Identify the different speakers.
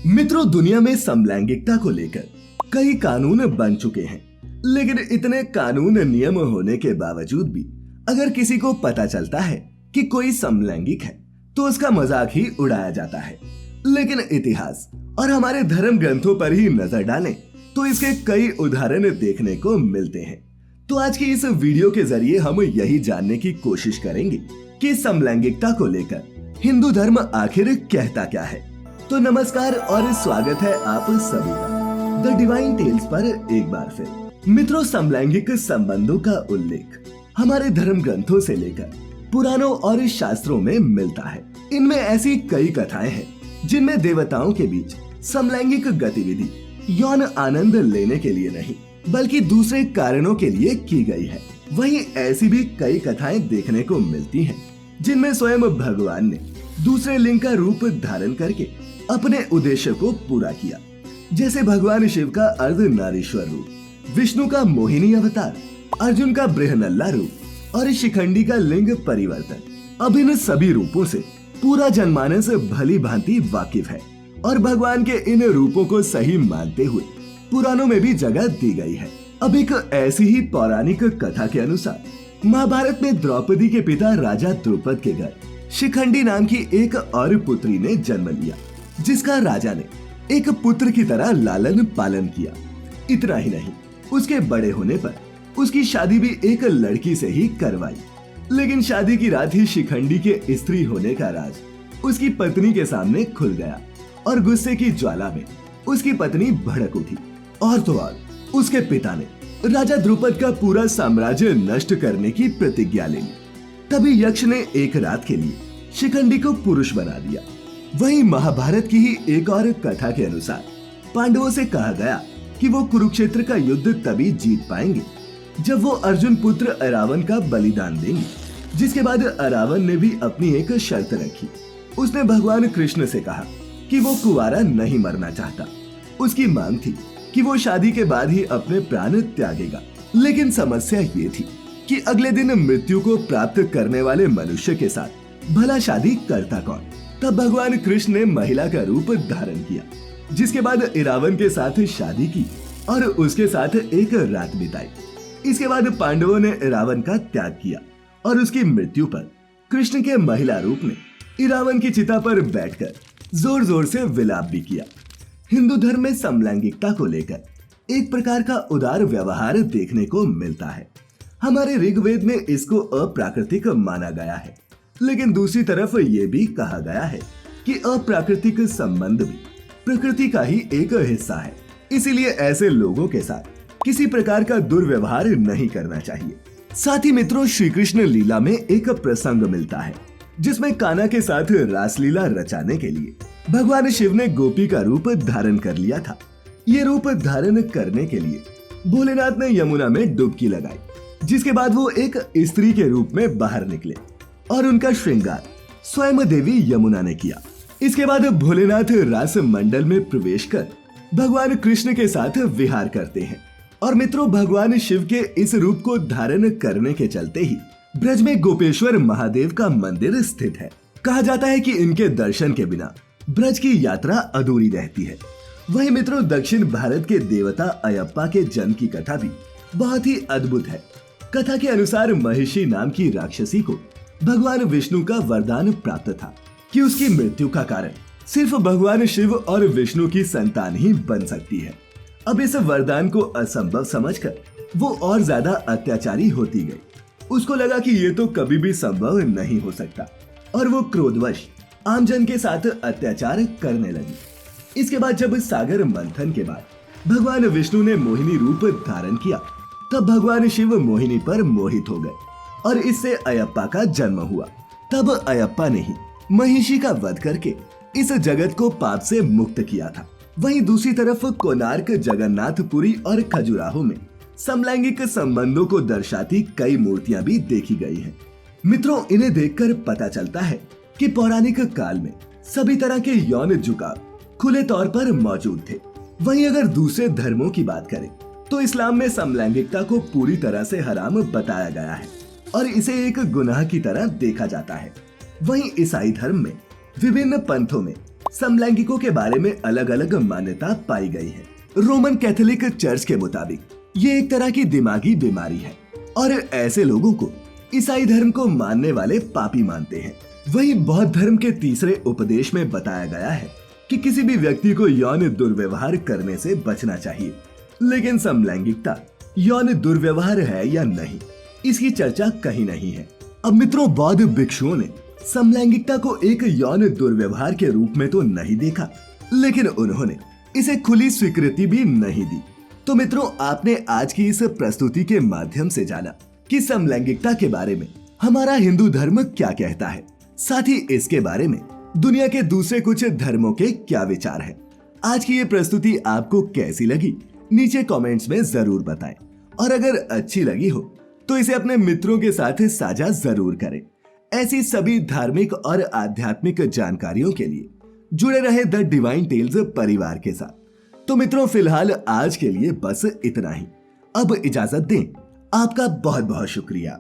Speaker 1: मित्रों, दुनिया में समलैंगिकता को लेकर कई कानून बन चुके हैं, लेकिन इतने कानून नियम होने के बावजूद भी अगर किसी को पता चलता है कि कोई समलैंगिक है तो उसका मजाक ही उड़ाया जाता है। लेकिन इतिहास और हमारे धर्म ग्रंथों पर ही नजर डालें तो इसके कई उदाहरण देखने को मिलते हैं। तो आज की इस वीडियो के जरिए हम यही जानने की कोशिश करेंगे कि समलैंगिकता को लेकर हिंदू धर्म आखिर कहता क्या है। तो नमस्कार और स्वागत है आप सभी का द डिवाइन टेल्स पर एक बार फिर। मित्रों, समलैंगिक संबंधों का उल्लेख हमारे धर्म ग्रंथों से लेकर पुराणों और शास्त्रों में मिलता है। इनमें ऐसी कई कथाएं हैं जिनमें देवताओं के बीच समलैंगिक गतिविधि यौन आनंद लेने के लिए नहीं बल्कि दूसरे कारणों के लिए की गई है। वहीं ऐसी भी कई कथाएं देखने को मिलती हैं जिनमें स्वयं भगवान ने दूसरे लिंग का रूप धारण करके अपने उद्देश्य को पूरा किया। जैसे भगवान शिव का अर्धनारीश्वर रूप, विष्णु का मोहिनी अवतार, अर्जुन का बृहनल्ला रूप और शिखंडी का लिंग परिवर्तन। अब इन सभी रूपों से पूरा जनमानस भली भांति वाकिफ है और भगवान के इन रूपों को सही मानते हुए पुराणों में भी जगह दी गई है। अब एक ऐसी ही पौराणिक कथा के अनुसार महाभारत में द्रौपदी के पिता राजा द्रुपद के घर शिखंडी नाम की एक और पुत्री ने जन्म लिया, जिसका राजा ने एक पुत्र की तरह लालन पालन किया। इतना ही नहीं, उसके बड़े होने पर उसकी शादी भी एक लड़की से ही करवाई। लेकिन शादी की रात ही शिखंडी के स्त्री होने का राज उसकी पत्नी के सामने खुल गया और गुस्से की ज्वाला में उसकी पत्नी भड़क उठी। और तो और उसके पिता ने राजा द्रुपद का पूरा साम्राज्य नष्ट करने की प्रतिज्ञा ले ली। तभी यक्ष ने एक रात के लिए शिखंडी को पुरुष बना दिया। वहीं महाभारत की ही एक और कथा के अनुसार पांडवों से कहा गया कि वो कुरुक्षेत्र का युद्ध तभी जीत पाएंगे जब वो अर्जुन पुत्र अरावन का बलिदान देंगे। जिसके बाद अरावन ने भी अपनी एक शर्त रखी। उसने भगवान कृष्ण से कहा कि वो कुंवारा नहीं मरना चाहता। उसकी मांग थी कि वो शादी के बाद ही अपने प्राण त्यागेगा। लेकिन समस्या ये थी कि अगले दिन मृत्यु को प्राप्त करने वाले मनुष्य के साथ भला शादी करता कौन। तब भगवान कृष्ण ने महिला का रूप धारण किया, जिसके बाद इरावन के साथ शादी की और उसके साथ एक रात बिताई। इसके बाद पांडवों ने इरावन का त्याग किया और उसकी मृत्यु पर कृष्ण के महिला रूप ने इरावन की चिता पर बैठकर जोर जोर से विलाप भी किया। हिंदू धर्म में समलैंगिकता को लेकर एक प्रकार का उदार व्यवहार देखने को मिलता है। हमारे ऋग्वेद में इसको अप्राकृतिक माना गया है, लेकिन दूसरी तरफ ये भी कहा गया है कि अप्राकृतिक संबंध भी प्रकृति का ही एक हिस्सा है। इसीलिए ऐसे लोगों के साथ किसी प्रकार का दुर्व्यवहार नहीं करना चाहिए। साथ ही मित्रों, श्री कृष्ण लीला में एक प्रसंग मिलता है जिसमें कान्हा के साथ रासलीला रचाने के लिए भगवान शिव ने गोपी का रूप धारण कर लिया था। ये रूप धारण करने के लिए भोलेनाथ ने यमुना में डुबकी लगाई, जिसके बाद वो एक स्त्री के रूप में बाहर निकले और उनका श्रृंगार स्वयं देवी यमुना ने किया। इसके बाद भोलेनाथ रास मंडल में प्रवेश कर भगवान कृष्ण के साथ विहार करते हैं। और मित्रों, भगवान शिव के इस रूप को धारण करने के चलते ही ब्रज में गोपेश्वर महादेव का मंदिर स्थित है। कहा जाता है कि इनके दर्शन के बिना ब्रज की यात्रा अधूरी रहती है। वहीं मित्रों, दक्षिण भारत के देवता अयप्पा के जन्म की कथा भी बहुत ही अद्भुत है। कथा के अनुसार महिषी नाम की राक्षसी को भगवान विष्णु का वरदान प्राप्त था कि उसकी मृत्यु का कारण सिर्फ भगवान शिव और विष्णु की संतान ही बन सकती है। अब इस वरदान को असंभव समझकर वो और ज्यादा अत्याचारी होती गई। उसको लगा कि ये तो कभी भी संभव नहीं हो सकता और वो क्रोधवश आमजन के साथ अत्याचार करने लगी। इसके बाद जब सागर मंथन के बाद भगवान विष्णु ने मोहिनी रूप धारण किया, तब भगवान शिव मोहिनी पर मोहित हो गए और इससे अयप्पा का जन्म हुआ। तब अयप्पा ने ही महिषी का वध करके इस जगत को पाप से मुक्त किया था। वहीं दूसरी तरफ कोणार्क, जगन्नाथपुरी और खजुराहो में समलैंगिक संबंधों को दर्शाती कई मूर्तियां भी देखी गई हैं। मित्रों, इन्हें देखकर पता चलता है कि पौराणिक काल में सभी तरह के यौन झुकाव खुले तौर पर मौजूद थे। वहीं अगर दूसरे धर्मों की बात करें तो इस्लाम में समलैंगिकता को पूरी तरह से हराम बताया गया है और इसे एक गुनाह की तरह देखा जाता है। वहीं ईसाई धर्म में विभिन्न पंथों में समलैंगिकों के बारे में अलग अलग मान्यता पाई गई है। रोमन कैथोलिक चर्च के मुताबिक ये एक तरह की दिमागी बीमारी है और ऐसे लोगों को ईसाई धर्म को मानने वाले पापी मानते हैं। वहीं बौद्ध धर्म के तीसरे उपदेश में बताया गया है कि किसी भी व्यक्ति को यौन दुर्व्यवहार करने से बचना चाहिए। लेकिन समलैंगिकता यौन दुर्व्यवहार है या नहीं, इसकी चर्चा कहीं नहीं है। अब मित्रों, बौद्ध भिक्षुओं ने समलैंगिकता को एक यौन दुर्व्यवहार के रूप में तो नहीं देखा, लेकिन उन्होंने इसे खुली स्वीकृति भी नहीं दी। तो मित्रों, आपने आज की इस प्रस्तुति के माध्यम से जाना कि समलैंगिकता के बारे में हमारा हिंदू धर्म क्या कहता है, साथ ही इसके बारे में दुनिया के दूसरे कुछ धर्मों के क्या विचार हैं। आज की ये प्रस्तुति आपको कैसी लगी, नीचे कमेंट्स में जरूर बताएं और अगर अच्छी लगी हो तो इसे अपने मित्रों के साथ साझा जरूर करें। ऐसी सभी धार्मिक और आध्यात्मिक जानकारियों के लिए जुड़े रहे द डिवाइन टेल्स परिवार के साथ। तो मित्रों, फिलहाल आज के लिए बस इतना ही। अब इजाजत दें। आपका बहुत बहुत शुक्रिया।